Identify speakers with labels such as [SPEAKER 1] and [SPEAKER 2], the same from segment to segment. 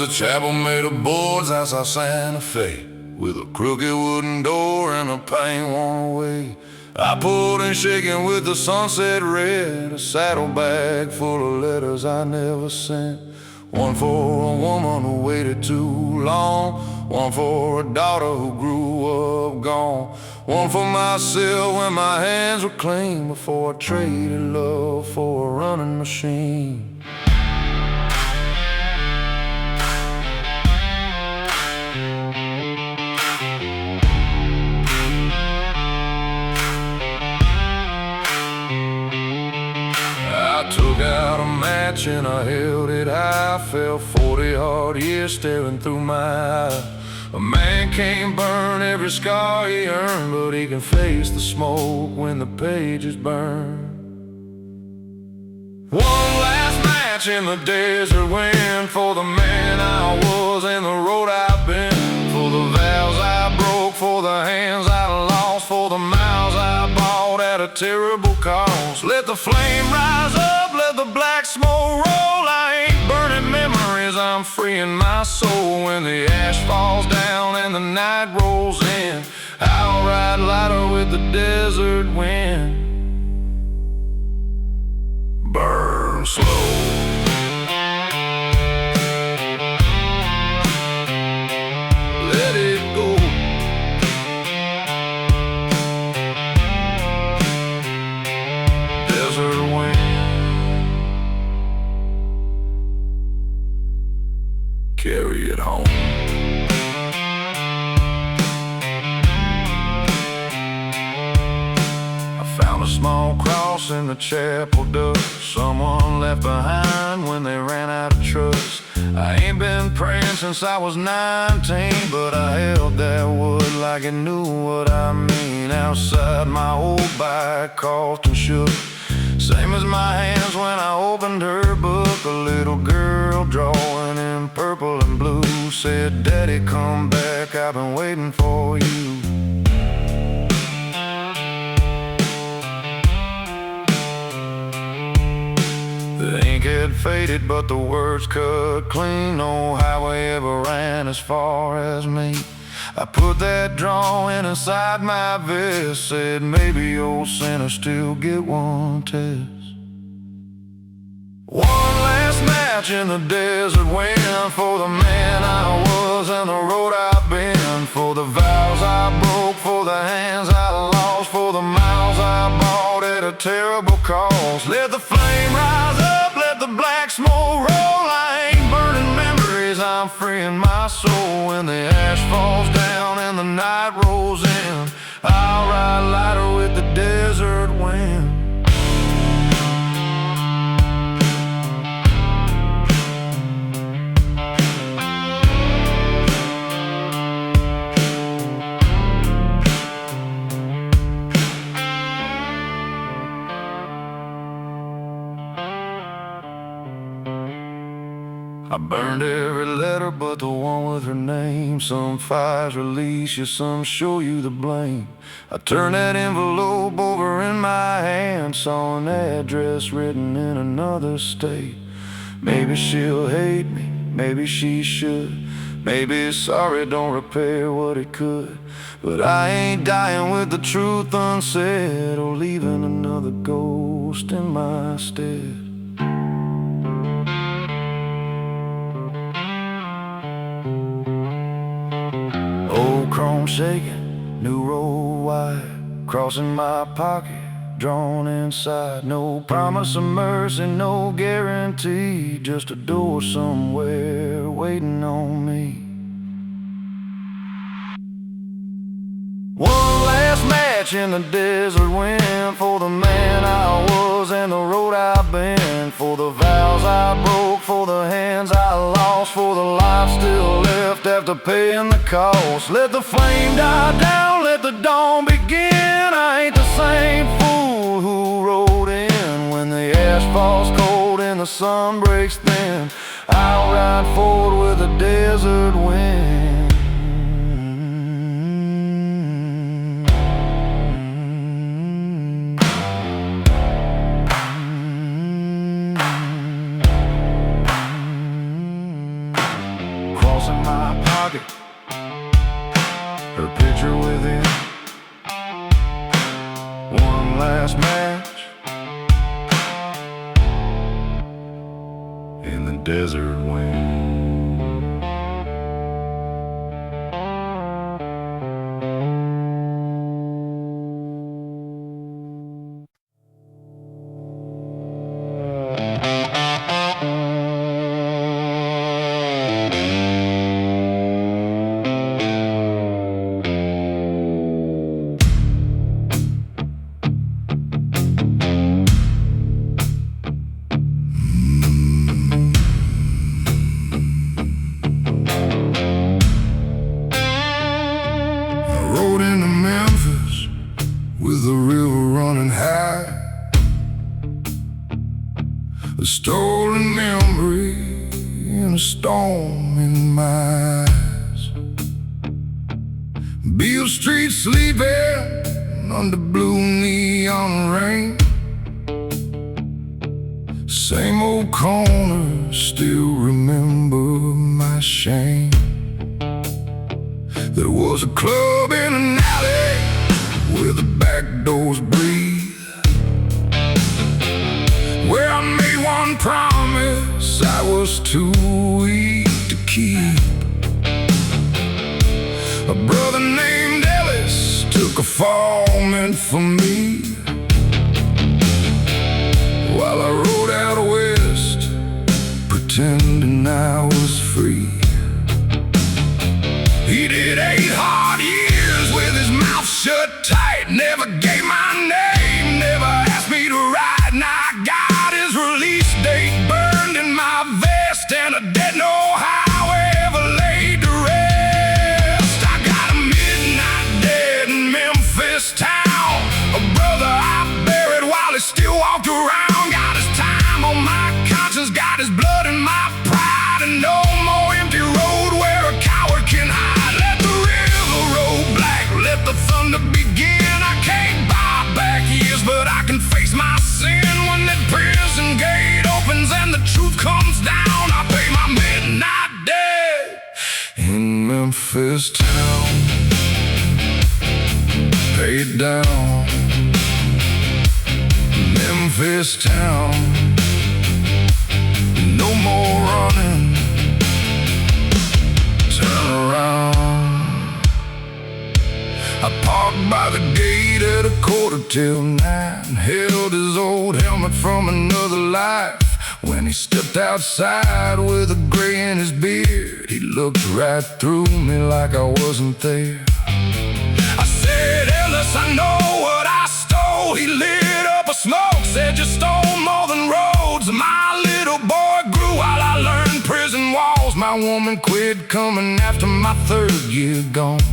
[SPEAKER 1] a chapel made of boards outside Santa Fe, with a crooked wooden door and a paint worn away. I pulled and shaking with the sunset red, a saddlebag full of letters I never sent. One for a woman who waited too long, one for a daughter who grew up gone, one for myself when my hands were clean, before I traded love for a running machine. I took out a match and I held it high, felt 40 hard years staring through my eyes. A man can't burn every scar he earned, but he can face the smoke when the pages burn. One last match in the desert wind, for the man I was and the road I've been, for the vows I broke, for the hands I lost, for the miles I bought at a terrible cost. Let the flame rise up, let the black smoke roll. I ain't burning memories, I'm freeing my soul. When the ash falls down and the night rolls in, I'll ride lighter with the desert wind. Burn slow. Let it go. Desert wind, carry it home. I found a small cross in the chapel dust, someone left behind when they ran out of trust. I ain't been praying since I was 19, but I held that wood like it knew what I mean. Outside my old bike coughed and shook, same as my hands when I opened her book. A little girl drawing in purple and blue said, "Daddy, come back, I've been waiting for you." The ink had faded, but the words cut clean. No highway ever ran as far as me. I put that drawing inside my vest, said maybe old sinners still get one test. One last match in the desert wind, for the man I was and the road I've been, for the vows I broke, for the hands I lost, for the miles I bought at a terrible cost. Let the flame rise up, let the black smoke roll. I ain't burning memories, I'm freeing my soul. When the ash falls down and the night rolls in, I'll ride lighter with the desert wind. I burned every letter but the one with her name. Some fires release you, some show you the blame. I turned that envelope over in my hand, saw an address written in another state. Maybe she'll hate me, maybe she should. Maybe sorry don't repair what it could. But I ain't dying with the truth unsaid, or leaving another ghost in my stead. Old chrome shaking, new road wide, crossing my pocket, drawn inside. No promise of mercy, no guarantee, just a door somewhere waiting on me. One last match in the desert wind, for the man I was and the road I've been, for the vows I broke, for the hands I lost, for the life still left after paying the cost. Let the flame die down, let the dawn begin. I ain't the same fool who rode in when the ash falls cold and the sun breaks thin. I'll ride forward with the desert wind. last match in the desert wind. Rode into Memphis with the river running high, a stolen memory and a storm in my eyes. Beale Street sleeping under blue neon rain, same old corner, still remember my shame. There was a club in an alley where the back doors breathe, where I made one promise I was too weak to keep. A brother named Ellis took a fall meant for me, while I rode out west pretending I was free. He did 8 hard years with his mouth shut tight, never gave my name, never asked me to ride. Now I got his release date burned in my vest, and I didn't know how I ever laid to rest. I got a midnight dead in Memphis town, a brother I buried while he still walked around. Got his time on my conscience, got his blood in my pride, and no more empty road where a coward can hide. Let the thunder begin. I can't buy back years, but I can face my sin. When that prison gate opens and the truth comes down, I pay my midnight debt in Memphis town. Pay it down, Memphis town. No more running, turn around. I parked by the gate at 9:15, held his old helmet from another life. When he stepped outside with a gray in his beard, he looked right through me like I wasn't there. I said, Ellis, I know what I stole. He lit up a smoke, said you stole more than roads. My little boy grew while I learned prison walls. My woman quit coming after my 3rd year gone.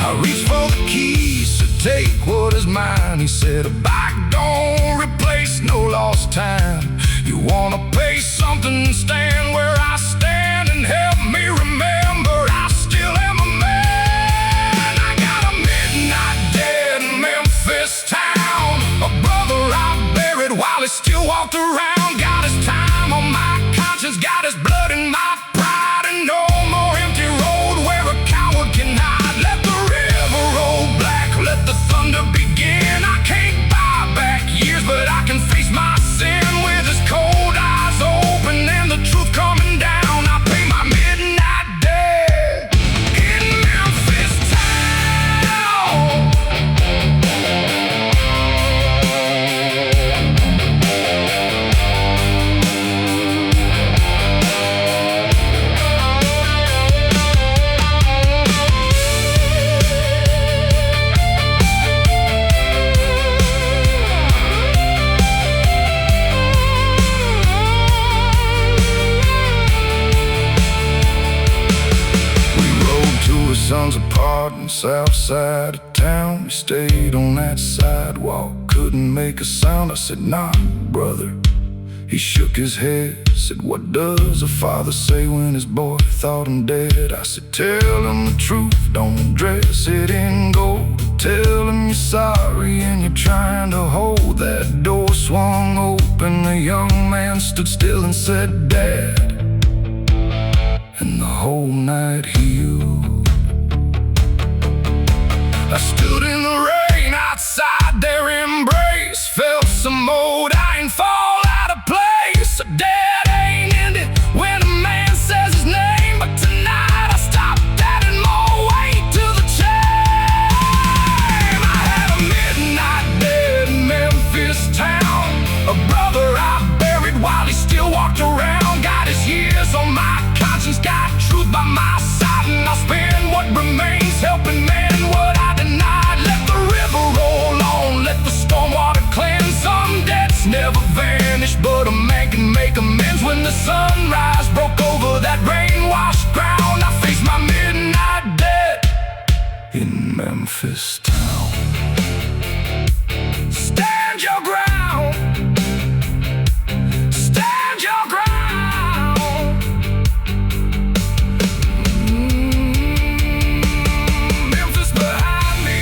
[SPEAKER 1] I reached for the keys to take what is mine. He said, a bike don't replace no lost time. You wanna pay something, stand where I stand, and help me remember I still am a man. I got a midnight dead in Memphis town, a brother I buried while he still walked around. Got his time on my conscience, got his blood in my pride, and no more empty road where a coward can hide. Let the river roll black, let the thunder begin. I can't buy back years, but I can face my sin with his cold eyes open and the truth coming down. I pay my midnight debt in Memphis town. Sons apart in the south side of town. We stayed on that sidewalk, couldn't make a sound. I said, nah, brother. He shook his head, said, what does a father say when his boy thought him dead? I said, tell him the truth, don't dress it in gold. Tell him you're sorry and you're trying to hold. That door swung open, a young man stood still and said, Dad. And the whole night healed. I stood in the rain outside their embrace, sunrise broke over that rain-washed ground. I faced my midnight death in Memphis town. Stand your ground. Stand your ground. Memphis behind me,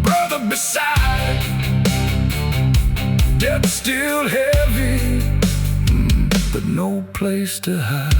[SPEAKER 1] brother beside. Death still heavy, but no place to hide.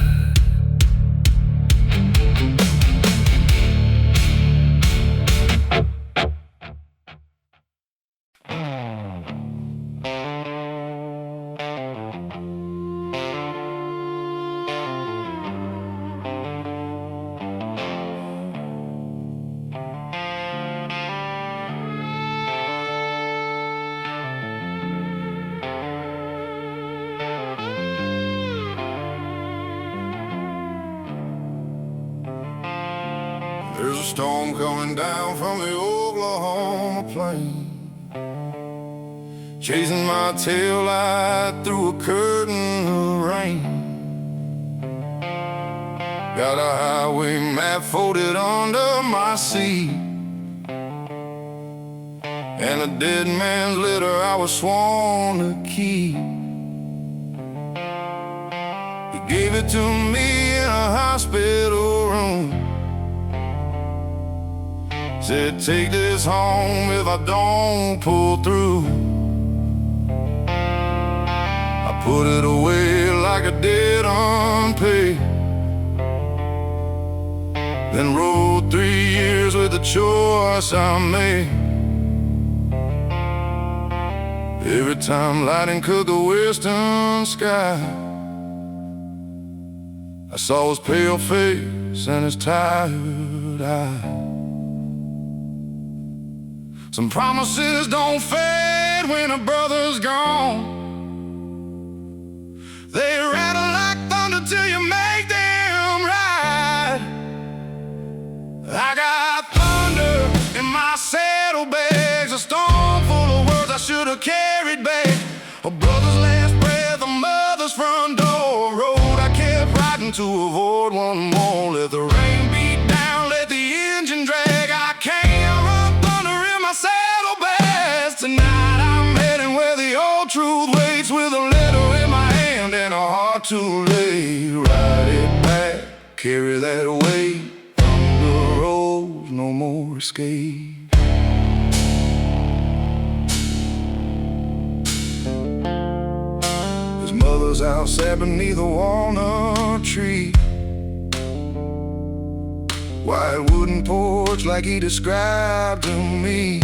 [SPEAKER 1] There's a storm coming down from the Oklahoma plain, chasing my taillight through a curtain of rain. Got a highway map folded under my seat, and a dead man's letter I was sworn to keep. He gave it to me in a hospital room. Said, take this home if I don't pull through. I put it away like a debt unpaid, then rode 3 years with the choice I made. Every time lightning cut the western sky, I saw his pale face and his tired eyes. Some promises don't fade when a brother's gone. They rattle like thunder till you make them right. I got thunder in my saddlebags, a storm full of words I should have carried back. A brother's last breath, a mother's front door. Road I kept riding to avoid one more. Let the rain beat down, let the engine drag. I can't run thunder in my saddlebags. Tonight I'm heading where the old truth waits, with a letter in my hand and a heart too late. Ride it back, carry that weight. From the road, no more escape. His mother's out sat beneath a walnut tree, white wooden porch like he described to me.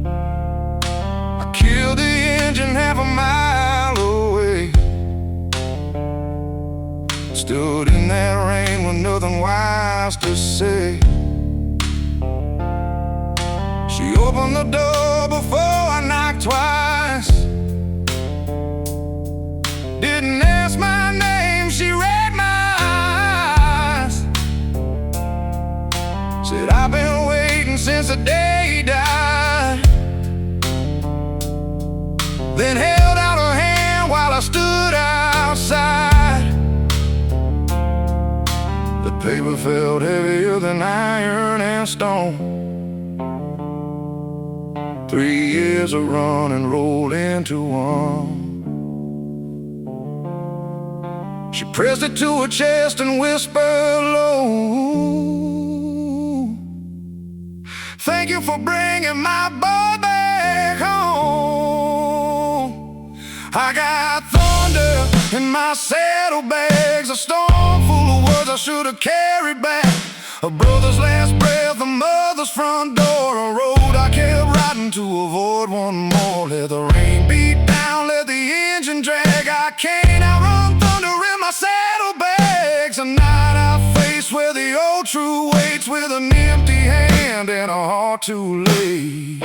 [SPEAKER 1] I killed the engine half a mile away, stood in that rain with nothing wise to say. She opened the door before I knocked twice, didn't ask my name, she read my eyes. Said, I've been waiting since the day he died. Then held out her hand while I stood outside. The paper felt heavier than iron and stone. 3 years of running rolled into one. She pressed it to her chest and whispered low, thank you for bringing my boy back home. I got thunder in my saddlebags, a storm full of words I should have carried back. A brother's last breath, a mother's front door. A road I kept riding to avoid one more. Let the rain beat down, let the engine drag. I can't outrun thunder in my saddlebags. Tonight I face where the old true waits, with an empty hand and a heart too late.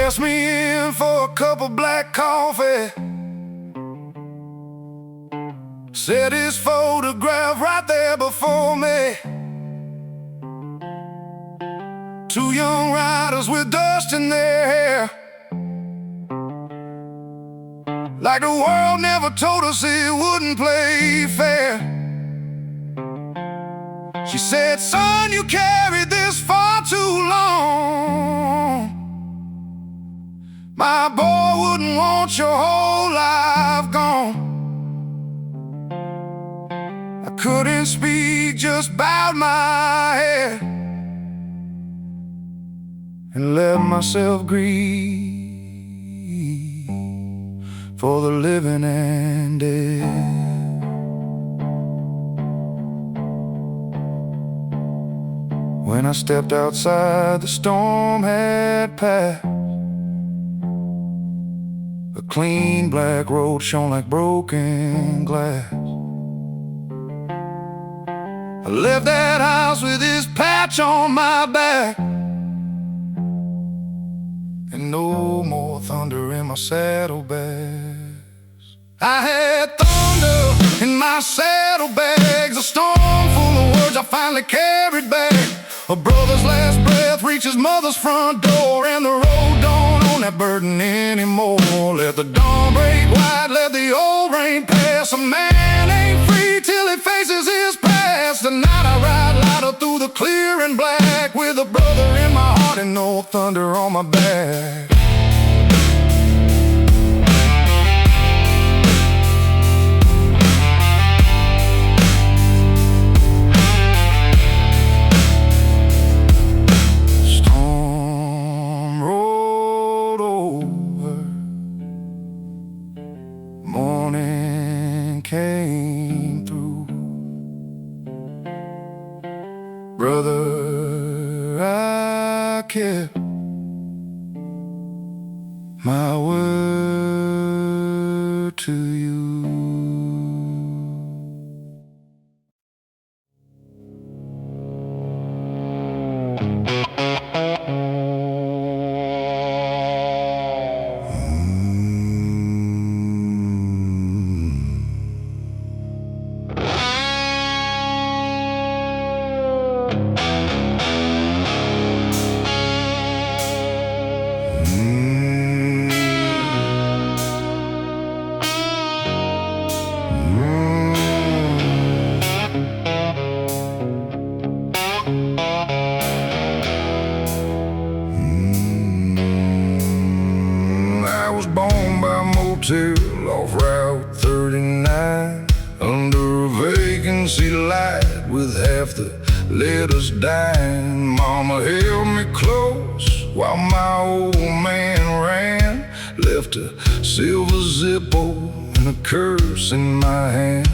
[SPEAKER 1] Asked me in for a cup of black coffee, Set his photograph right there before me. Two young riders with dust in their hair, like the world never told us it wouldn't play fair. She said, son, you carried this far too long. My boy wouldn't want your whole life gone. I couldn't speak, just bowed my head and let myself grieve for the living and dead. When I stepped outside, the storm had passed. A clean black road shone like broken glass. I left that house with this patch on my back, and no more thunder in my saddlebags. I had thunder in my saddlebags, a storm full of words I finally carried back. A brother's last breath reached his mother's front door, and the road don't own that burden anymore. Let the dawn break white, let the old rain pass. A man ain't free till he faces his past. Tonight I ride lighter through the clear and black, with a brother in my heart and no thunder on my back. Storm rolled over, morning came through. Brother, I kept my word to you. I was born by a motel off Route 39, under a vacancy light with half the letters dying. Mama held me close while my old man ran, left a silver Zippo and a curse in my hand.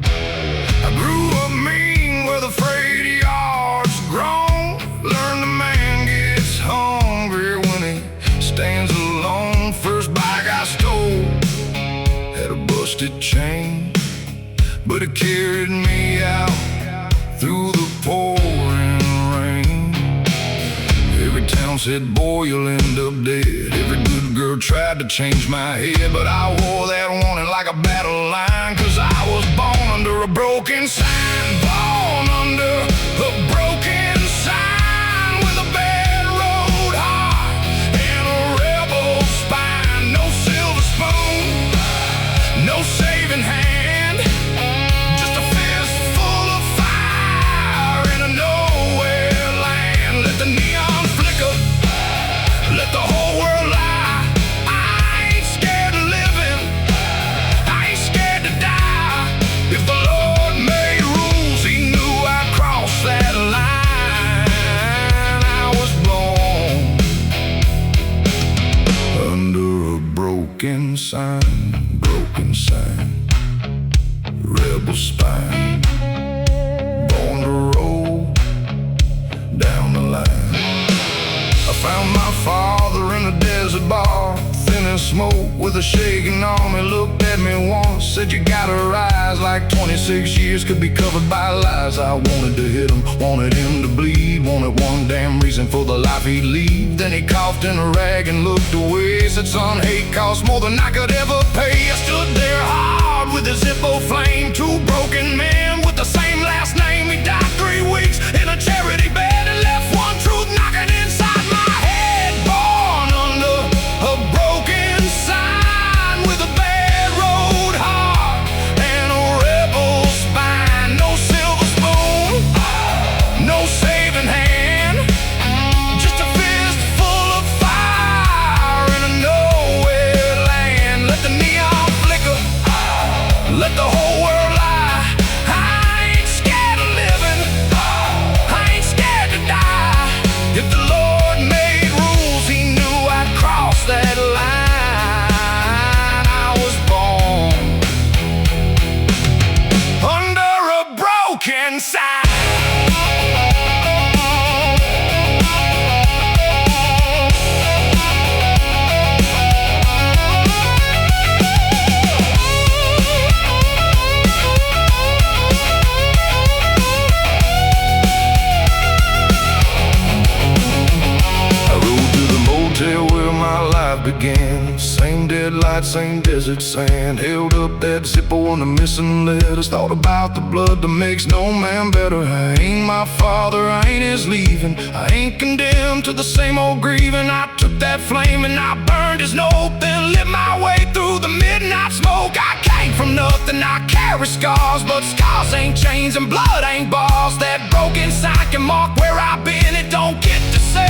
[SPEAKER 1] I grew up mean where the freight yards grown. Learned a man gets hungry when he stands alone. First bike I stole had a busted chain, but it carried me out through the pouring rain. Every town said, boy, you'll end up dead. Every good girl tried to change my head, but I wore that warning like a battle line, 'cause I was born under a broken sign. Born under a broken sign, with a bad road heart and a rebel spine. No silver spoon, no saving hand, just a fist full of fire in a nowhere land. Let the neon flicker, let the whole world lie. I ain't scared of living, I ain't scared to die. If the Lord made rules, he knew I'd cross that line. I was born under a broken sign, rebel spine, born to roll down the line. I found my father in a desert bar, thin as smoke with a shaking arm. He looked at me once, said, you gotta rise. Like 26 years could be covered by lies. I wanted to hit him, wanted him to bleed, wanted one damn reason for the life he'd lead. Then he coughed in a rag and looked away, said, son, hate costs more than I could ever pay. I stood there hard, with a Zippo flame. Two broken men with the same last name. He died 3 weeks in a charity bed and left one truth knocking inside my head. Born under a broken sign with a bad road heart and a rebel spine. No silver spoon, no saving hand, just a fist full of fire in a nowhere land. Let the neon flicker, let the whole world lie. I ain't scared of living, I ain't scared to die. If the Lord made rules, He knew I'd cross that line. I was born under a broken sign. Where my life began. Same dead light, same desert sand. Held up that Zippo on the missing letters. Thought about the blood that makes no man better. I ain't my father, I ain't his leaving. I ain't condemned to the same old grieving. I took that flame and I burned his note, then lit my way through the midnight smoke. I came from nothing, I carry scars, but scars ain't chains and blood ain't bars. That broken sign can mark where I've been. It don't get to say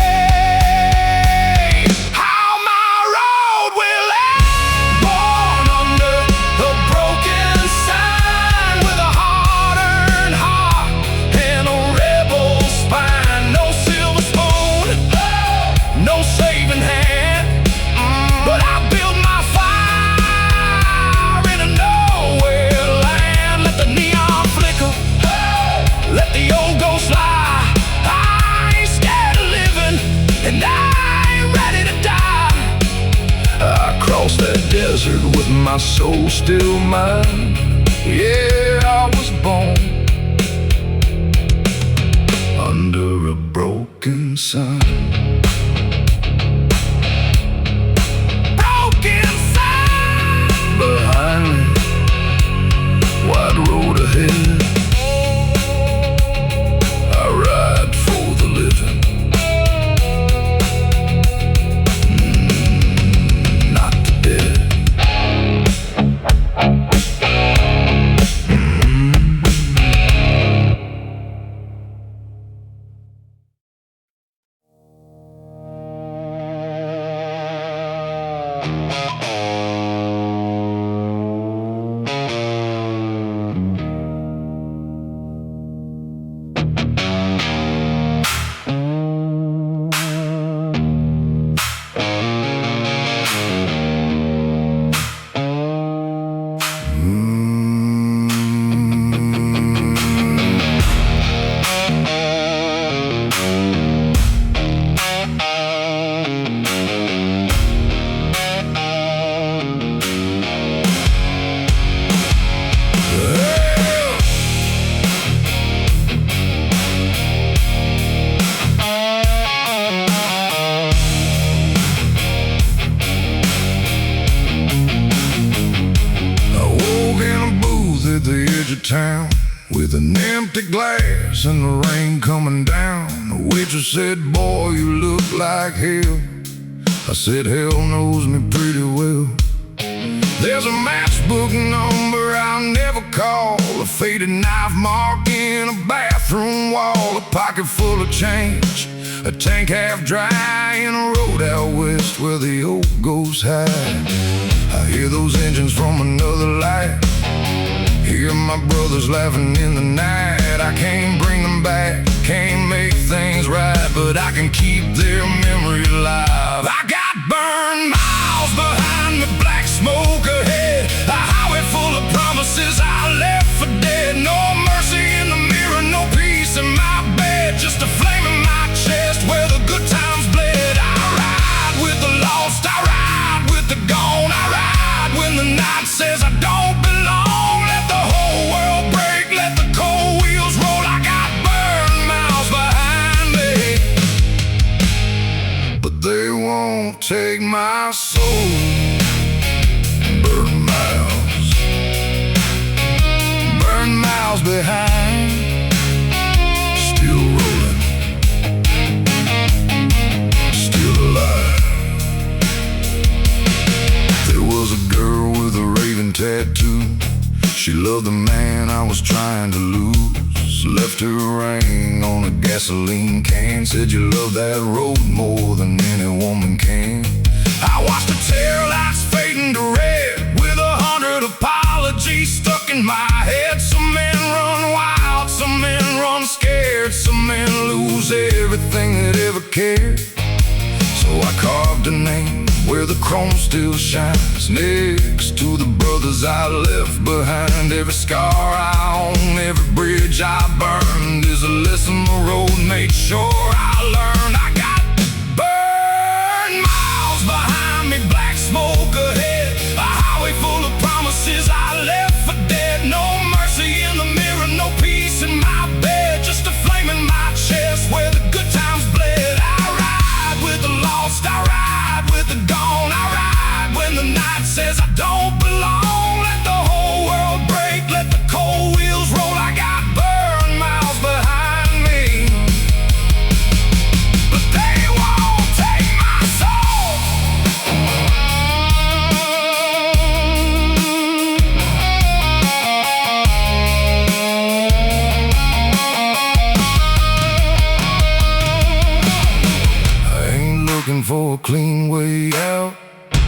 [SPEAKER 1] that desert with my soul still mine. Yeah, I was born under a broken sign. Broken sign behind me, wide road ahead. I ride for the living, town with an empty glass and the rain coming down. The waitress said, "Boy, you look like hell." I said, "Hell knows me pretty well." There's a matchbook number I'll never call, a faded knife mark in a bathroom wall, a pocket full of change, a tank half dry in a road out west where the oak goes high. I hear those engines from another life, hear my brothers laughing in the night. I can't bring them back, can't make things right, but I can keep their memory alive. I got burned miles behind me, black smoke ahead, a highway full of promises I left for dead. No mercy in the mirror, no peace in my bed, just a flame in my chest where the good times bled. I ride with the lost, I ride with the gone, I ride when the night says I don't belong. Let the whole world break, let the cold wheels roll. I got burned miles behind me, but they won't take my soul. Burned miles miles behind, still rolling, still alive. There was a girl with a raven tattoo. She loved the man I was trying to lose. Left her ring on a gasoline can. Said you love that road more than any woman can. I watched the tail lights fading to red, with 100 apologies stuck in my head. Some men run wild, some men run scared, some men lose everything that ever cared. So I carved a name where the chrome still shines, next to the brothers I left behind. Every scar I own, every bridge I burned, is a lesson the road made sure I learned. I got burned miles behind me, black smoke ahead, a highway full of promises I left for dead. No mercy in the mirror, no peace in my bed, just a flame in my chest where the good times bled. I ride with the lost, I ride with the gone, I ride when the night says I don't belong. Let the whole world break, let the cold wheels roll. I got burned miles behind me, but they won't take my soul. I ain't looking for a clean way out,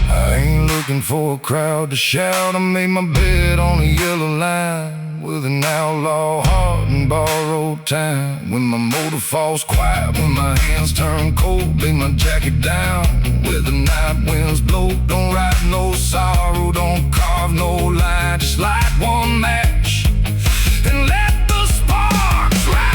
[SPEAKER 1] I ain't looking for a crowd to shout. I made my bed on a yellow line with an outlaw heart and borrowed time. When my motor falls quiet, when my hands turn cold, lay my jacket down where the night winds blow. Don't write no sorrow, don't carve no line, just light one match and let the sparks rise.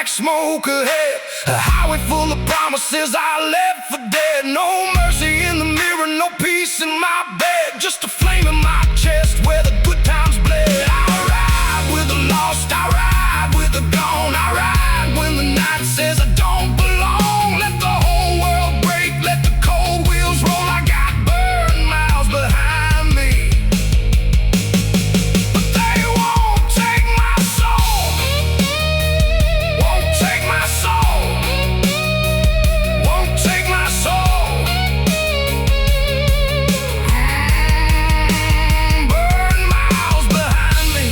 [SPEAKER 1] Smoke ahead, a highway full of promises I left for dead. No mercy in the mirror, no peace in my bed, just a flame in my chest where the good times bled. I ride with the lost, I ride with the gone, I ride when the night says I don't belong. Let the whole world break, let the cold wheels roll. I got burned miles behind me, but they won't take my soul. Won't take my soul. Won't take my soul. Burn miles behind me.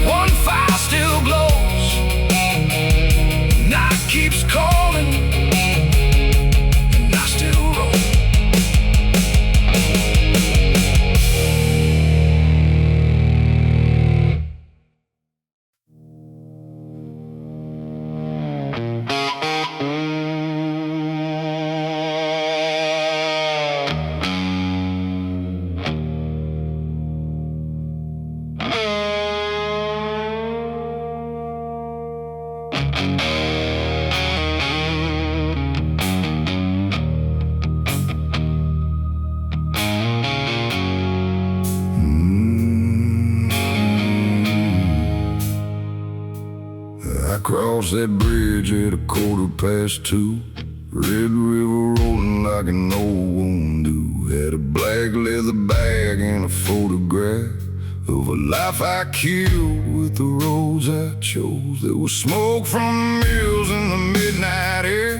[SPEAKER 1] One fire still glows. Night keeps calling, and I still roll. I crossed that bridge at 2:15. Red River rolling like an old woman do. Had a black leather bag and a photograph of a life I killed with the roads I chose. There was smoke from mills in the midnight air,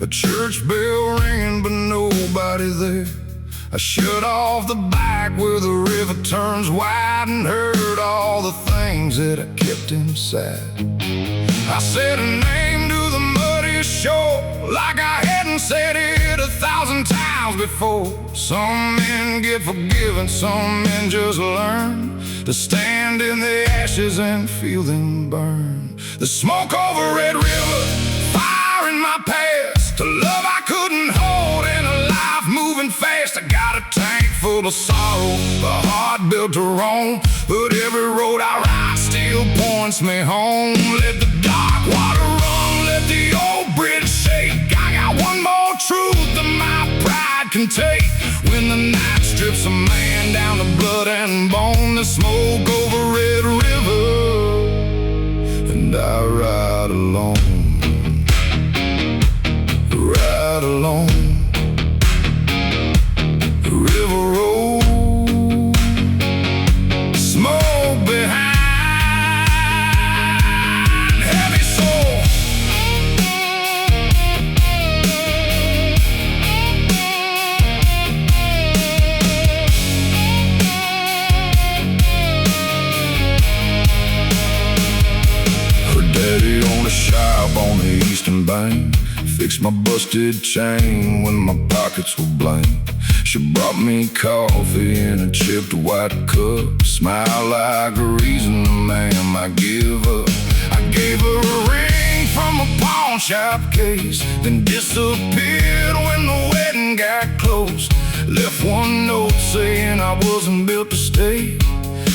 [SPEAKER 1] a church bell ringing but nobody there. I shut off the bike where the river turns wide and heard all the things that I kept inside. I said a name to the muddy shore like I hadn't said it 1,000 times before. Some men get forgiven, some men just learn to stand in the ashes and feel them burn. The smoke over Red River, fire in my past, a love I couldn't hold and a life moving fast. I got a tank full of sorrow, a heart built to roam. But every road I ride still points me home. Let the dark water run, let the old bridge shake. I got one more truth that my pride can take. When the night strips a man down to blood and bone, the smoke over Red River, and I ride alone, ride alone. River road, smoke behind, heavy soul. Her daddy owned a shop on the eastern bank, fixed my busted chain when my pockets were blank. She brought me coffee in a chipped white cup, smile like a reason, ma'am, I give up. I gave her a ring from a pawn shop case, then disappeared when the wedding got close. Left one note saying I wasn't built to stay.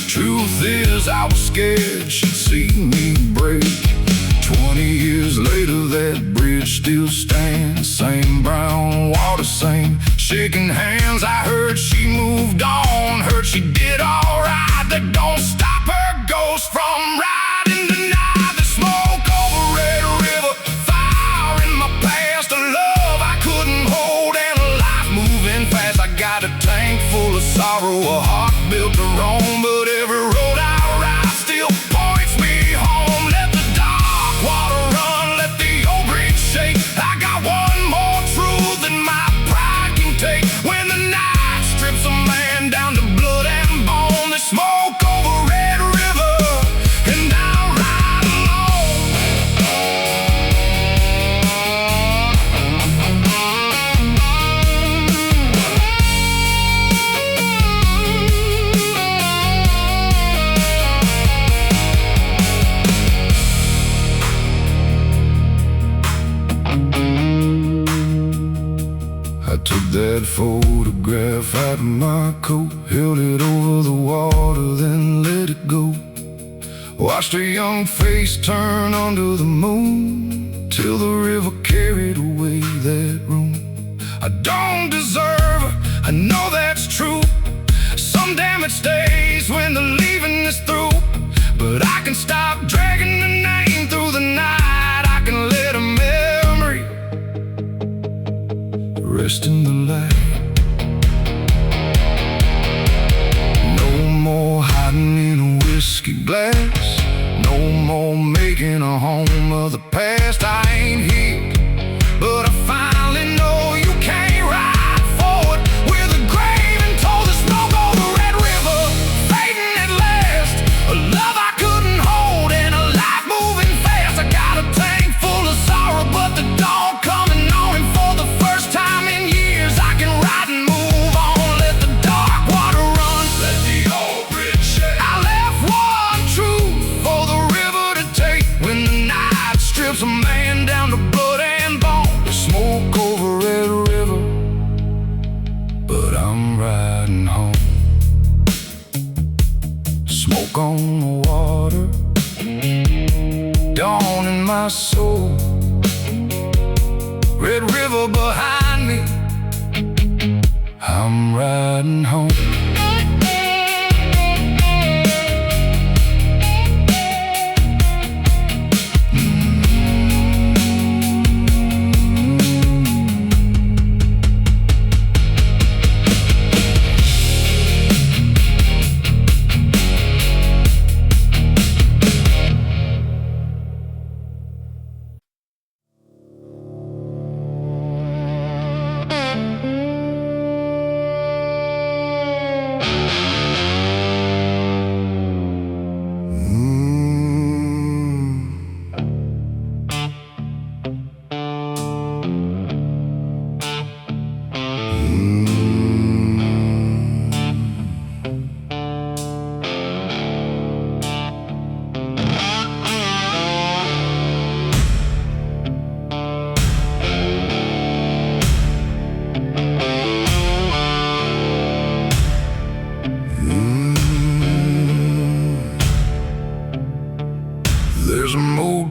[SPEAKER 1] Truth is, I was scared she'd see me break. 20 years later, that bridge still stands. Same brown water, same shaking hands. I heard she moved on, heard she did alright. That don't stop her ghost from riding tonight. The smoke over Red River, fire in my past, a love I couldn't hold, and a life moving fast. I got a tank full of sorrow, a heart built to roam. But every road I ride still points me home. Let the dark water run, let the old bridge shake. I got one more truth that my pride can take. When the night strips a man down to blood and bone, the smoke over Red River, and I ride alone. I took that photograph out of my coat, held it over the water, then let it go. Watched a young face turn under the moon, till the river carried away that room. I don't deserve her, I know that's true. Some damage stays when the leaving is through. But I can stop dragging the name through the night. I can let a memory rest in the light. No more hiding in a whiskey glass, no more making a home of the past. I ain't here, but I finally know you can't ride forward with a grave and told the smoke over Red River, fading at last. A love I couldn't hold and a life moving fast. I got a tank full of sorrow, but the dawn coming on, and for the first time in years I can ride and move on. Let the dark water run, let the old bridge shake. I left one truth for the river to take. When the night strips a man down to blood and bone, the smoke over Red River, but I'm riding home. Smoke on the water, dawn in my soul. Red River behind me, I'm riding home.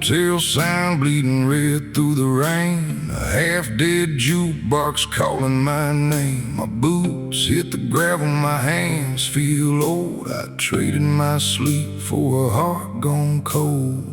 [SPEAKER 1] hotel sign bleeding red through the rain. A half-dead jukebox calling my name. My boots hit the gravel, my hands feel old. I traded my sleep for a heart gone cold.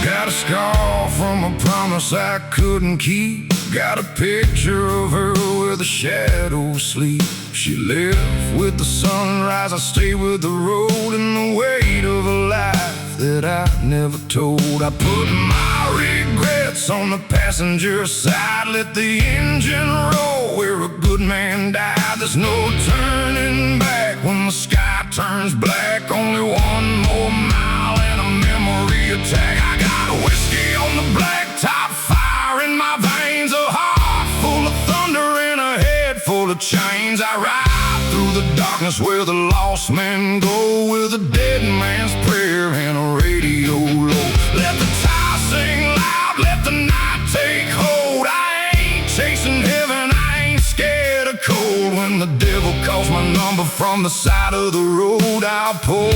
[SPEAKER 1] Got a scar from a promise I couldn't keep. Got a picture of her where the shadows sleep. She left with the sunrise, I stay with the road, and the weight of a life that I never told. I put my regrets on the passenger side, let the engine roll where a good man died. There's no turning back when the sky turns black. Only one more mile and a memory attack. I got whiskey on the blacktop, fire in my veins, a heart full of thunder and a head full of chains. I ride through the darkness where the lost men go, with a dead man's prayer and a radio low. Let the tide sing loud, let the night take hold. I ain't chasing heaven, I ain't scared of cold. When the devil calls my number from the side of the road, I'll pour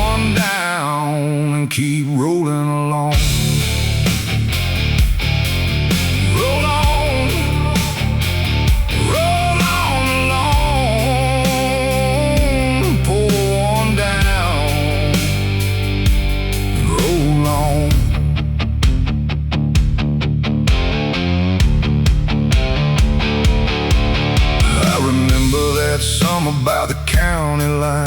[SPEAKER 1] one down and keep rolling along. By the county line,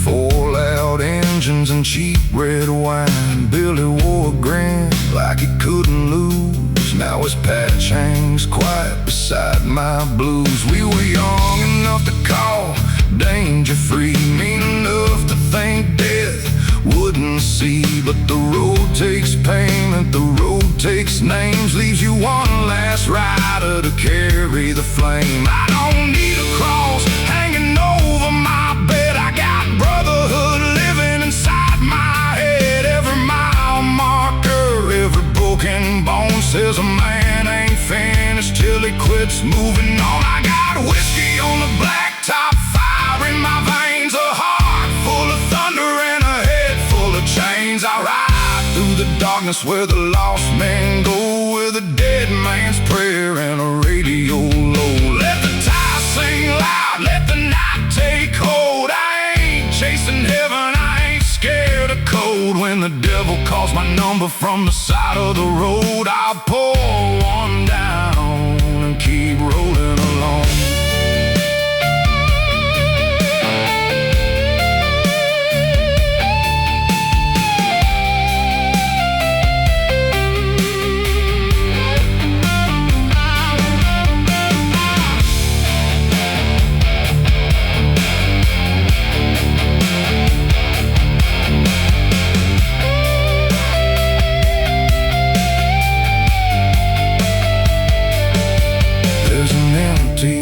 [SPEAKER 1] 4 loud engines and cheap red wine. Billy wore a grin like he couldn't lose. Now his patch hangs quiet beside my blues. We were young enough to call danger free, mean enough to think death wouldn't see. But the road takes payment, the road takes names, leaves you one last rider to carry the flame. I don't need a cross hanging over my bed, I got brotherhood living inside my head. Every mile marker, every broken bone says a man ain't finished till he quits moving on. I got whiskey on the blacktop, fire in my veins, a heart full of thunder and a head full of chains. I ride through the darkness where the lost men go, with a dead man's prayer and a radio low. Let the tide sing loud, let the night take hold. I ain't chasing heaven, I ain't scared of cold. When the devil calls my number from the side of the road, I'll pour one down and keep rolling along.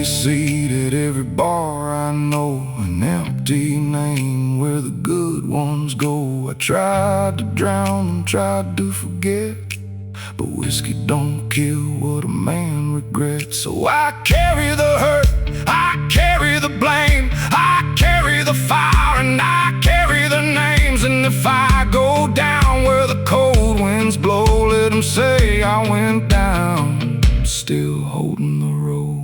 [SPEAKER 1] Seat at every bar I know, an empty name where the good ones go. I tried to drown and tried to forget, but whiskey don't kill what a man regrets. So I carry the hurt, I carry the blame, I carry the fire and I carry the names. And if I go down where the cold winds blow, let them say I went down, still holding the road.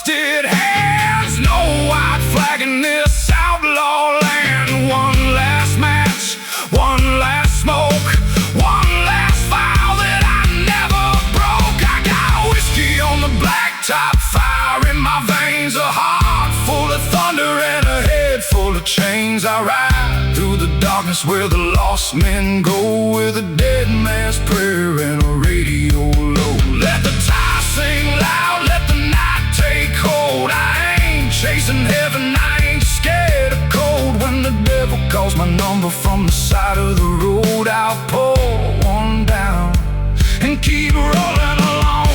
[SPEAKER 1] Hands, no white flag in this outlaw land. One last match, one last smoke, one last vow that I never broke. I got whiskey on the blacktop, fire in my veins, a heart full of thunder and a head full of chains. I ride through the darkness where the lost men go, with a dead man's prayer and a radio low. Let the tide sing loud, let the night take hold. I ain't chasing heaven, I ain't scared of cold. When the devil calls my number from the side of the road, I'll pour one down and keep rolling along.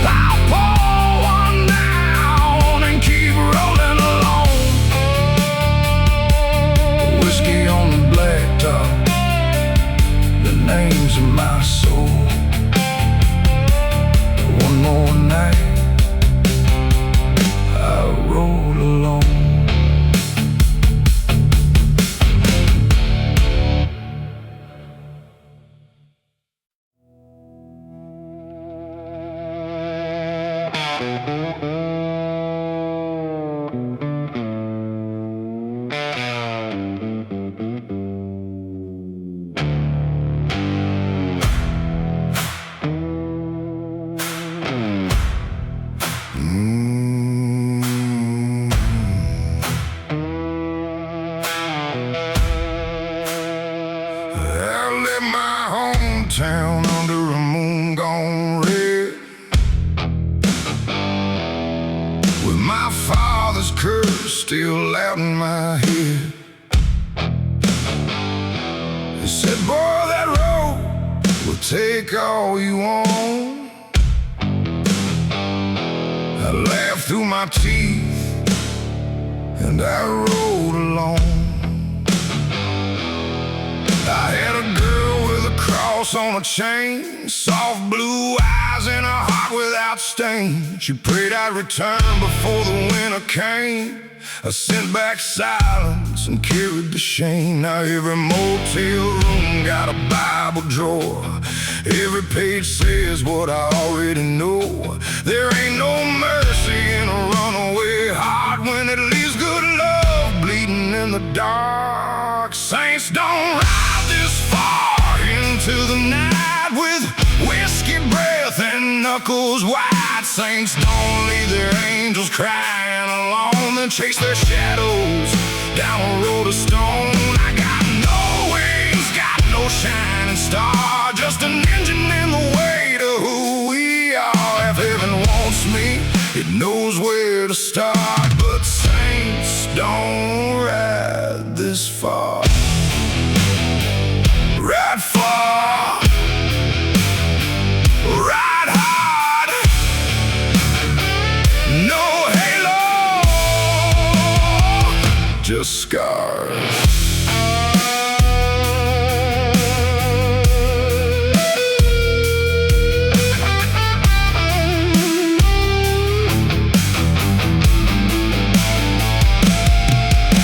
[SPEAKER 1] I'll pour one down and keep rolling along. Whiskey on the blacktop, the names of my soul. still loud in my head. He said, boy, that road will take all you want. I laughed through my teeth and I rode along. I had a girl with a cross on a chain, soft blue eyes and a heart without stain. She prayed I'd return before the winter came. I sent back silence and carried the shame. Now every motel room got a Bible drawer. Every page says what I already know. There ain't no mercy in a runaway heart when it leaves good love bleeding in the dark. Saints don't ride this far into the night with whiskey breath and knuckles wide. Saints don't leave their angels crying alone, then chase their shadows down a road of stone. I got no wings, got no shining star, just an engine in the way to who we are. If heaven wants me, it knows where to start. But saints don't ride this far. Ride far, ride hard, no halo, just scars.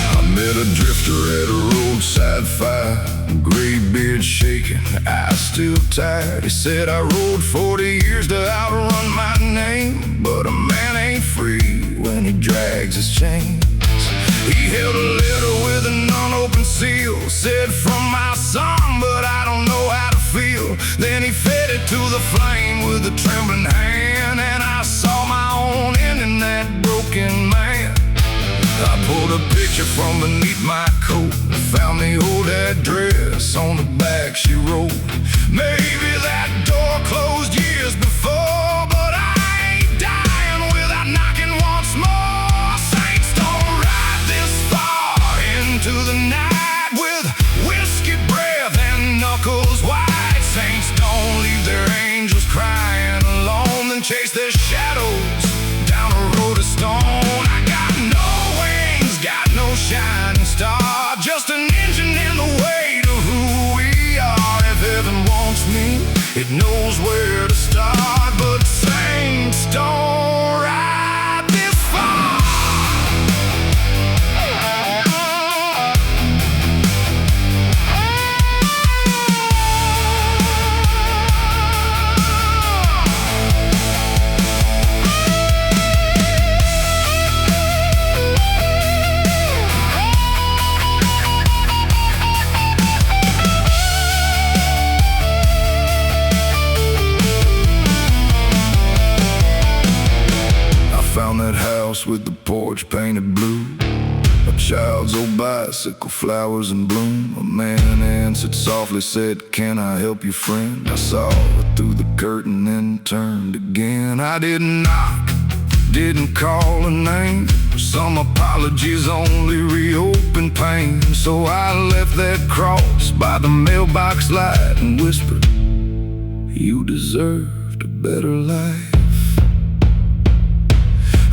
[SPEAKER 1] I met a drifter at a roadside fire, gray beard shaking, eyes still tired. He said, I rode 40 years to outrun my name, but a man ain't free when he drags his chains. He held a letter with an unopened seal, said, from my son, but I don't know how to feel. Then he fed it to the flame with a trembling hand, and I saw my own end in that broken man. I pulled a picture from beneath my coat, found the old address on the back she wrote. Maybe that door closed years before, but I ain't dying without knocking once more. Saints don't ride this far into the night with whiskey breath and knuckles wide. Saints don't leave their angels crying alone, then chase their shadows down a road of stone. I got no wings, got no shining star, just an engine in the way to who we are. If heaven wants me, it knows where to start. But saints don't ride this far. With the porch painted blue, a child's old bicycle, flowers in bloom. A man answered softly, said, can I help you, friend? I saw her through the curtain, then turned again. I didn't knock, didn't call her name. Some apologies only reopen pain. So I left that cross by the mailbox light and whispered, you deserved a better life.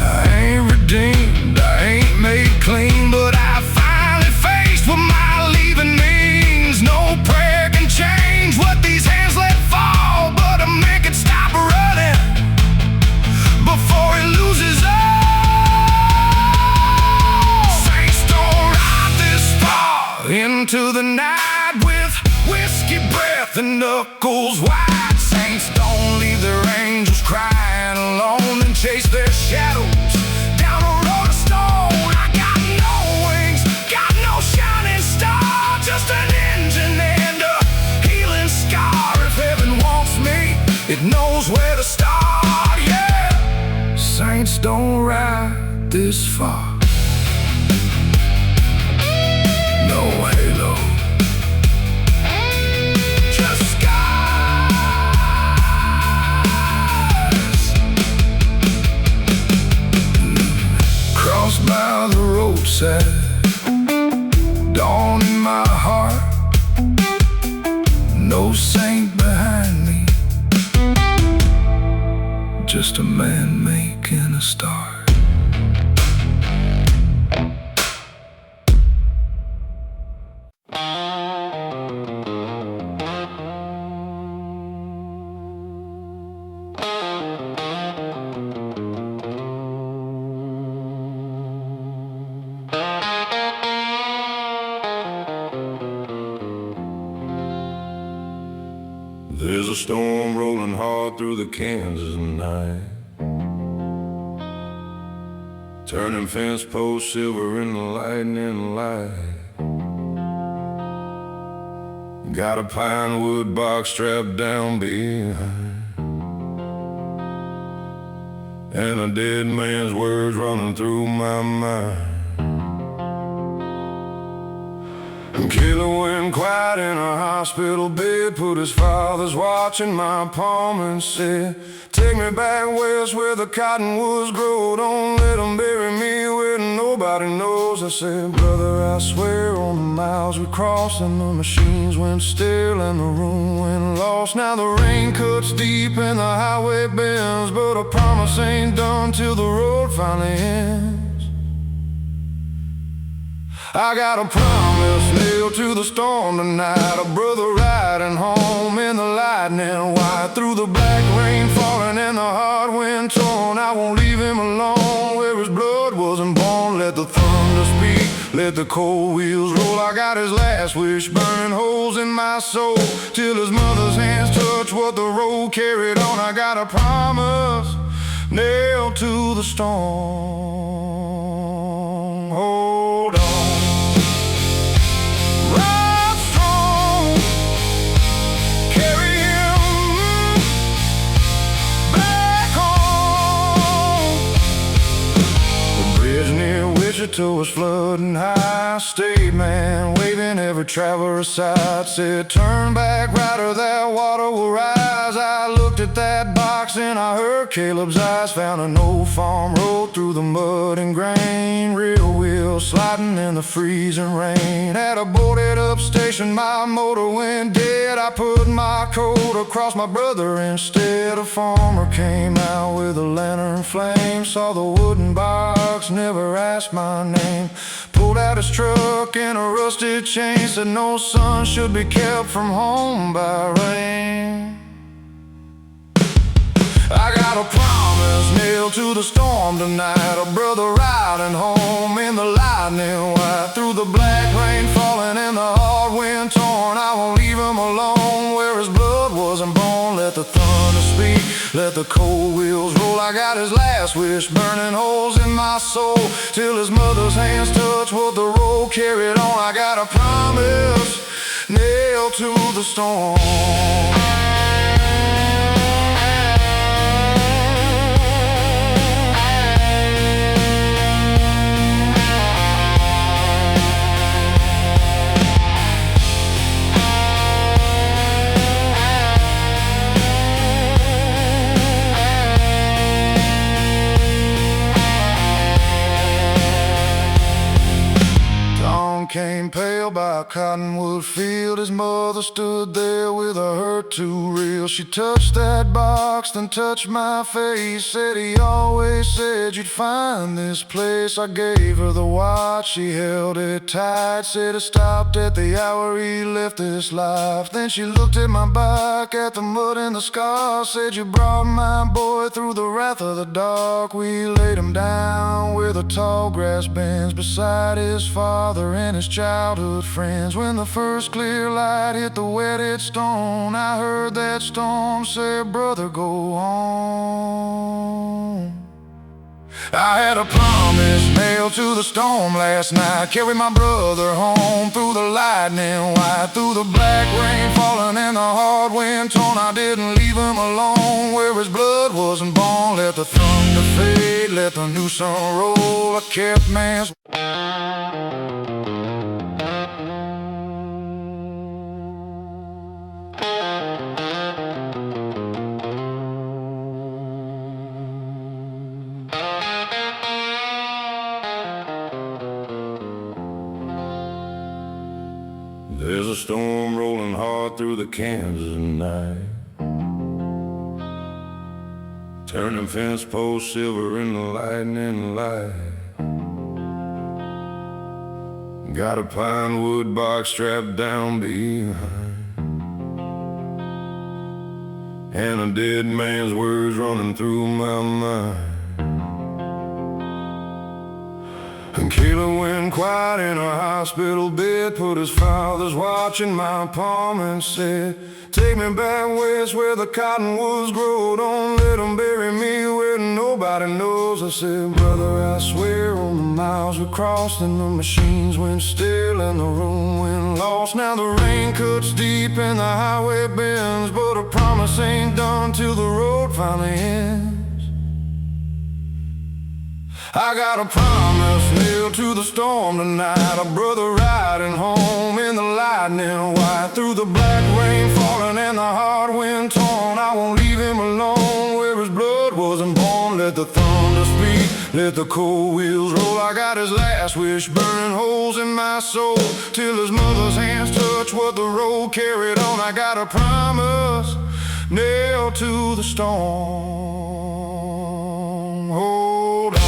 [SPEAKER 1] I ain't redeemed, I ain't made clean, but I finally faced what my leaving means. No prayer can change what these hands let fall, but a man can stop running before he loses all. Saints don't ride this far into the night with whiskey breath and knuckles wide. Saints don't leave their angels crying alone and chase their shadows down a road of stone. I got no wings, got no shining star, just an engine and a healing scar. If heaven wants me, it knows where to start, yeah. Saints don't ride this far. No halo, just skies. Crossed by the road sad dawn in my heart, no saint behind me, just a man making a start. There's a storm rolling hard through the Kansas night, turning fence posts silver in the lightning light. Got a pine wood box strapped down behind, and a dead man's words running through my mind. Killer went quiet in a hospital bed, put his father's watch in my palm and said, take me back west where the cottonwoods grow, don't let them bury me where nobody knows. I said, brother, I swear on the miles we crossed, and the machines went still and the room went lost. Now the rain cuts deep and the highway bends, but a promise ain't done till the road finally ends. I got a promise nailed to the storm tonight, a brother riding home in the lightning white, through the black rain falling and the hard wind torn. I won't leave him alone where his blood wasn't born. Let the thunder speak, let the cold wheels roll. I got his last wish burning holes in my soul, till his mother's hands touch what the road carried on. I got a promise nailed to the storm. Hold on, Wichita was flooding high, state man waving every traveler aside, said turn back right or that water will rise. I looked at that box and I heard Caleb's eyes, found an old farm road through the mud and grain, real wheels sliding in the freezing rain. At a boarded up station my motor went dead, I put my coat across my brother instead. A farmer came out with a lantern flame, saw the wooden box, never asked my name, pulled out his truck and a rusted chain, said no son should be kept from home by rain. I got a promise nailed to the storm tonight, a brother riding home in the lightning white, through the black rain falling and the hard wind torn. I won't leave him alone where his blood wasn't born. Let the thunder speak, let the cold wheels roll. I got his last wish burning holes in my soul, till his mother's hands touch what the road carried on. I got a promise nailed to the storm. Came pale by a cottonwood field, his mother stood there with a hurt too real. She touched that box, then touched my face, said he always said you'd find this place. I gave her the watch, she held it tight, said it stopped at the hour he left this life. Then she looked at my back, at the mud and the scars, said you brought my boy through the wrath of the dark. We laid him down where the tall grass bends, beside his father and his childhood friends. When the first clear light hit the wetted stone, I heard that storm say, brother, go home. I had a promise nailed to the storm last night, carry my brother home through the lightning white, through the black rain falling and the hard wind torn. I didn't leave him alone where his blood wasn't born. Let the thunder fade, let the new sun roll. I kept man's There's a storm rolling hard through the Kansas night, turning fence posts silver in the lightning light. Got a pine wood box strapped down behind, and a dead man's words running through my mind. And Caleb went quiet in a hospital bed, put his father's watch in my palm and said, "Take me back west where the cottonwoods grow. Don't let them bury me where nobody knows." I said, "Brother, I swear on the miles we crossed, and the machines went still and the room went lost. Now the rain cuts deep and the highway bends, but a promise ain't done till the road finally ends. I got a promise nailed to the storm tonight, a brother riding home in the lightning white, through the black rain falling and the hard wind torn. I won't leave him alone where his blood wasn't born. Let the thunder speak, let the cold wheels roll. I got his last wish burning holes in my soul, till his mother's hands touch what the road carried on. I got a promise nailed to the storm. Hold on.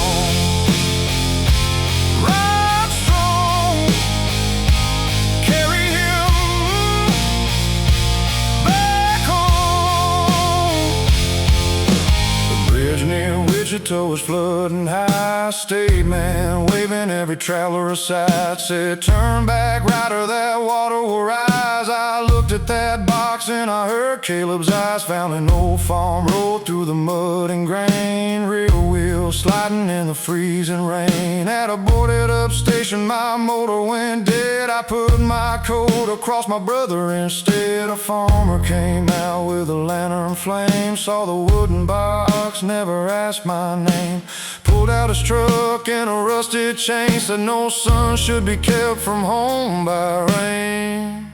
[SPEAKER 1] Wichita was flooding high, state man waving every traveler aside, said, "Turn back, rider, that water will rise." I looked at that box and I heard Caleb's eyes, found an old farm road through the mud and grain, rear wheels sliding in the freezing rain. At a boarded up station my motor went dead. I put my coat across my brother instead. A farmer came out with a lantern flame, saw the wooden box, never asked my name, pulled out his truck and a rusted chain, said no son should be kept from home by rain.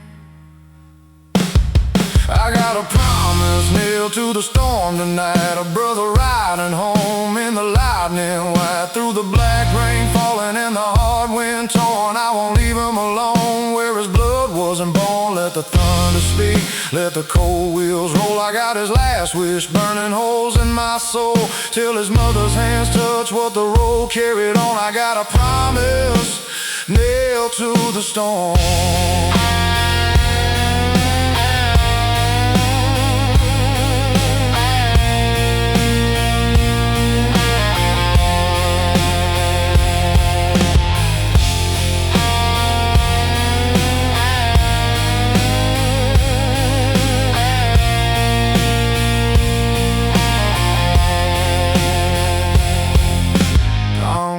[SPEAKER 1] I got a promise nailed to the storm tonight, a brother riding home in the lightning white, through the black rain falling and the hard wind torn. I won't leave him alone where his blood wasn't born. Let the thunder speak, let the cold wheels roll. I got his last wish burning holes in my soul, till his mother's hands touch what the road carried on. I got a promise nailed to the storm.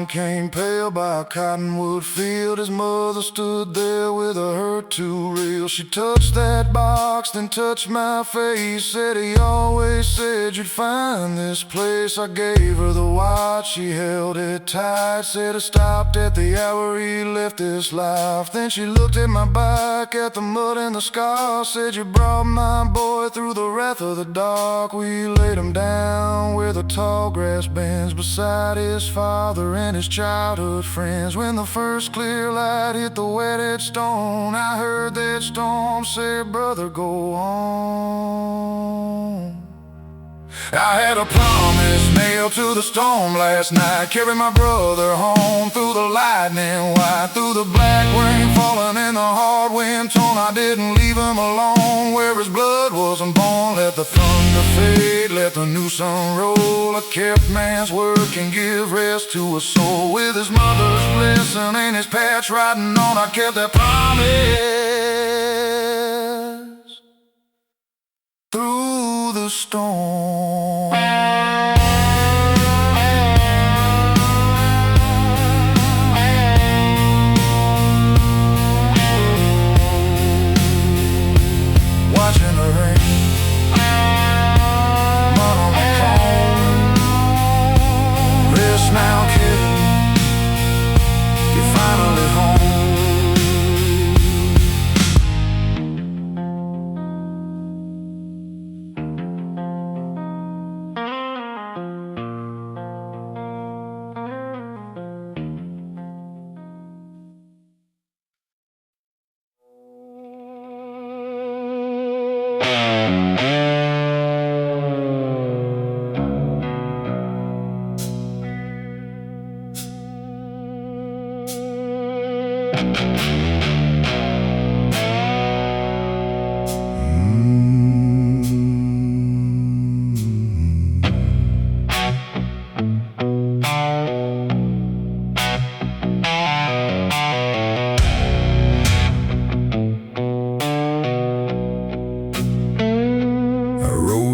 [SPEAKER 1] Came pale by a cottonwood field. His mother stood there with a hurt too real. She touched that box, then touched my face, said he always said you'd find this place. I gave her the watch, she held it tight, said I stopped at the hour he left this life. Then she looked at my back, at the mud and the scars, said you brought my boy through the wrath of the dark. We laid him down where the tall grass bends, beside his father and his childhood friends. When the first clear light hit the wetted stone, I heard that storm say, "Brother, go on." I had a promise nailed to the storm last night, carried my brother home through the lightning white, through the black rain falling and the hard wind torn. I didn't leave him alone where his blood wasn't born. Let the thunder fade, let the new sun roll. I kept man's work and give rest to a soul, with his mother's blessing and his patch riding on. I kept that promise through the storm. Watching the rain, mud on the phone. Rest now, kid, you're finally home.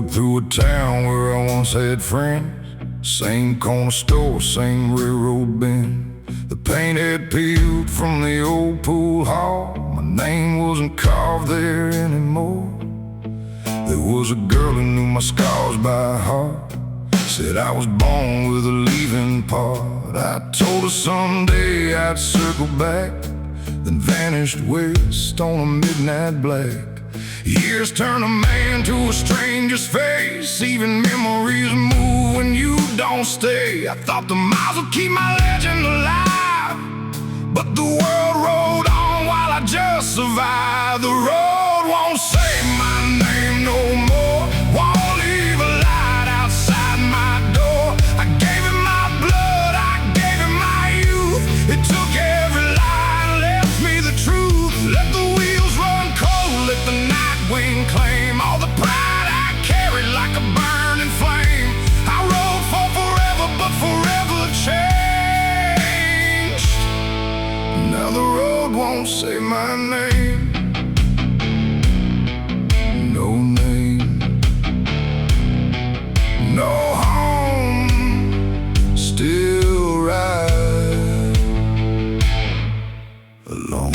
[SPEAKER 1] Through a town where I once had friends, same corner store, same railroad bend. The paint had peeled from the old pool hall. My name wasn't carved there anymore. There was a girl who knew my scars by heart, said I was born with a leaving part. I told her someday I'd circle back, then vanished west on a midnight black. Years turn a man to a stranger's face. Even memories move when you don't stay. I thought the miles would keep my legend alive, but the world rolled on while I just survived. The road won't say my name no more, won't leave a light outside my door. I gave it my blood, I gave it my youth. It took every lie and left me the truth. Let the wheels run cold, let the night wind claim all the pride I carried like a burning flame. I rode for forever, but forever changed. Now the road won't say my name, no name, no home, still ride alone.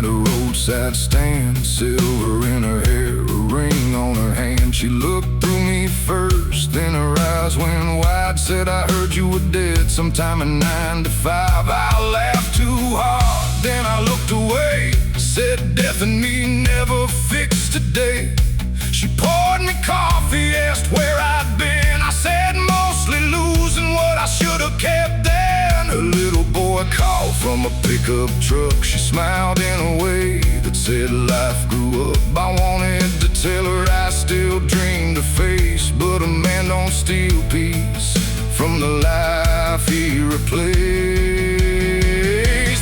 [SPEAKER 1] At a roadside stand, silver in her hair, a ring on her hand. She looked through me first, then her eyes went wide. Said, I heard you were dead sometime in 9 to 5. I laughed too hard, then I looked away. Said, death and me never fixed today. She poured me coffee, asked where I'd been. I said, mostly losing what I should have kept then. A little boy called from a pickup truck. She smiled in a way that said life grew up. I wanted to tell her I still dreamed her face, but a man don't steal peace from the life he replaced.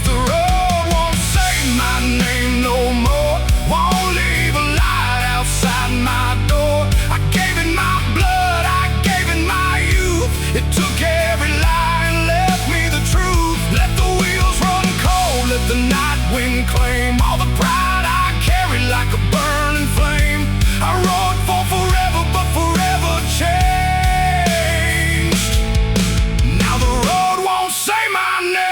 [SPEAKER 1] The road won't say my name no more, won't leave a light outside my door. I gave it my blood, I gave it my youth. It took every lie and left me the truth. Let the wheels run cold, let the night wind claim all the pride I carried like a burning flame. I rode for forever, but forever changed. Now the road won't say my name.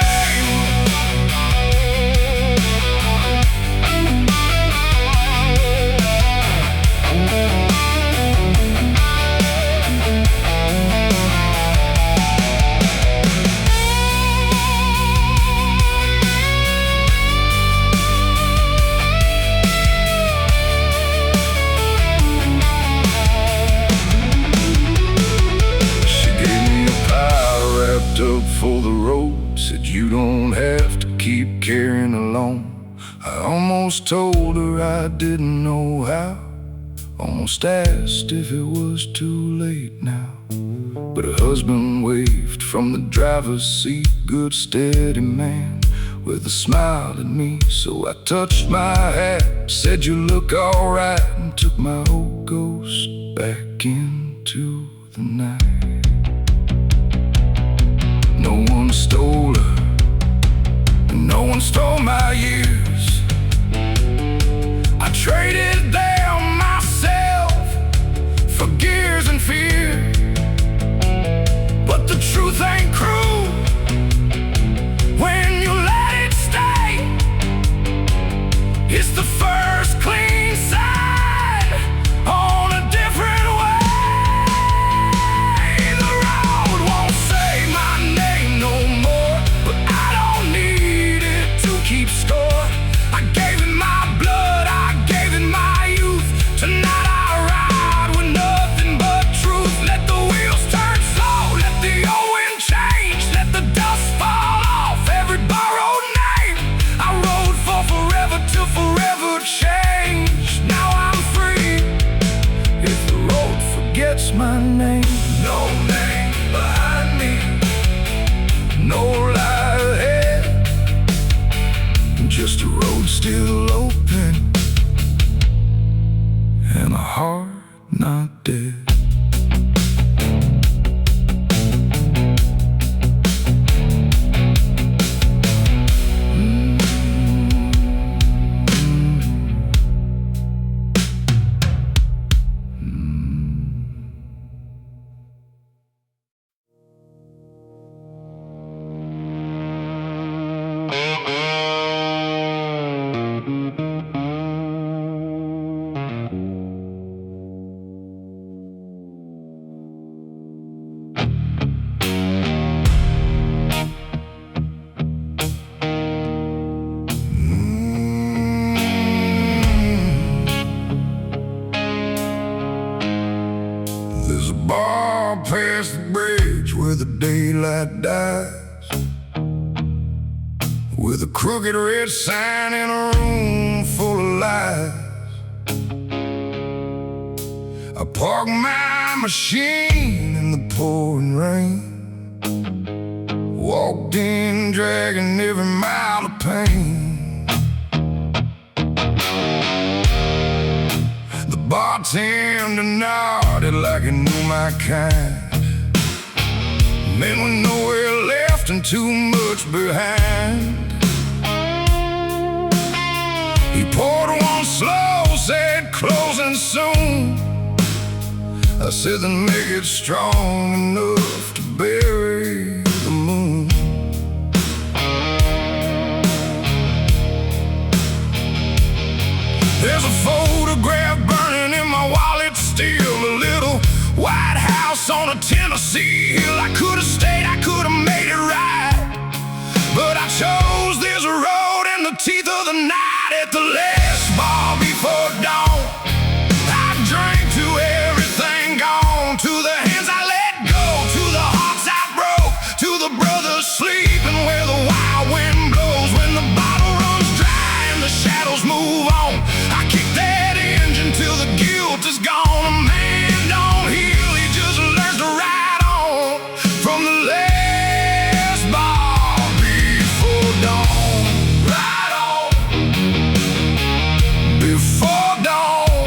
[SPEAKER 1] Up for the road, said you don't have to keep carrying alone. I almost told her I didn't know how, almost asked if it was too late now. But her husband waved from the driver's seat, good steady man with a smile at me. So I touched my hat, said you look alright, and took my old ghost back into the night. No one stole her, and no one stole my years. I traded them myself for gears and fear. But the truth ain't cruel when you let it stay. It's the first clean side on a different way. The road won't say my name no more, but I don't need it to keep score. just a road still open and a heart not dead. There's a bar past the bridge where the daylight dies, with a crooked red sign in a room full of lies. I park my machine in the pouring rain, walked in dragging every mile of pain. The bartender nodded like he knew my kind. Men with nowhere left and too much behind. He poured one slow, said closing soon. I said then make it strong enough to bury the moon. There's a photograph burning in my wallet still, a little white house on a Tennessee hill. I could have stayed, I could have made it right, but I chose this road in the teeth of the night. At the last bar before dawn, I drank to everything gone, to the hands I let go, to the hearts I broke, to the brothers sleeping where the wild wind blows. When the bottle runs dry and the shadows move on, I kick that engine till the guilt is gone. A man don't heal, he just learns to ride on. From the last bar before dawn, ride on. Before dawn,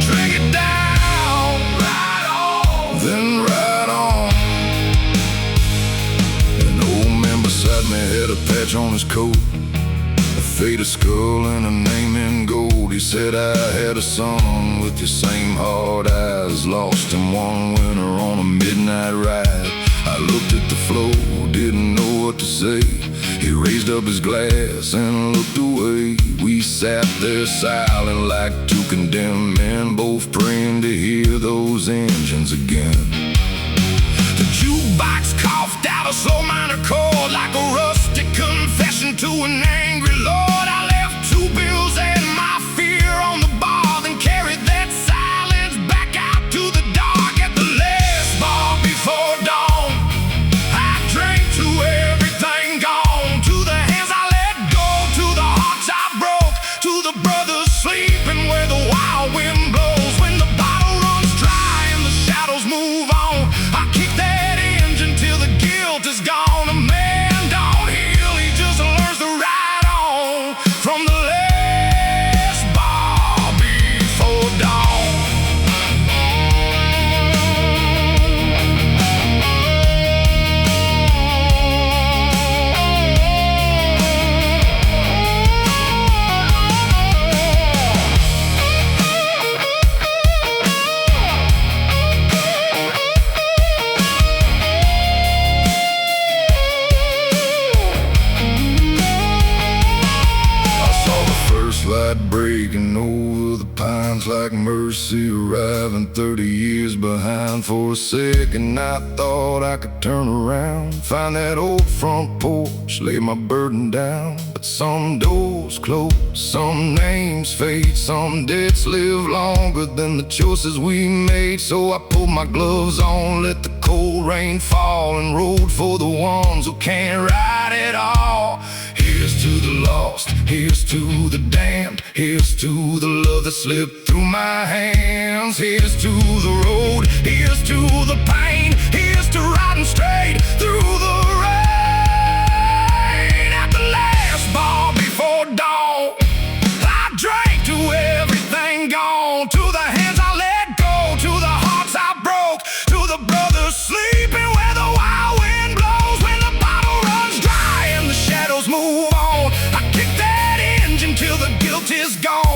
[SPEAKER 1] drink it down, ride on, then ride on. An old man beside me had a patch on his coat, a faded skull and a name in gold. He said I had a son with the same hard eyes, lost in one winter on a midnight ride. I looked at the floor, didn't know what to say. He raised up his glass and looked away. We sat there silent like two condemned men, both praying to hear those engines again. The jukebox coughed out a slow minor chord, like a rustic confession to an angry Lord. I left 2 bills and my fear on the bar, then carried that silence back out to the dark. At the last bar before dawn, I drank to everything gone, to the hands I let go, to the hearts I broke, to the brothers sleeping where the wild wind blows. When the bottle runs dry and the shadows move on, I kick that engine till the guilt is gone. A man don't heal, he just learns to ride on. From the last bar before dawn. Light breaking over the pines like mercy, arriving 30 years behind. For a second I thought I could turn around, find that old front porch, lay my burden down. But some doors close, some names fade, some debts live longer than the choices we made. So I pulled my gloves on, let the cold rain fall, and rode for the ones who can't ride it all. Here's to the lost, here's to the damned, here's to the love that slipped through my hands. Here's to the road, here's to the pain, here's to riding straight through the rain. At the last bar before dawn, is gone.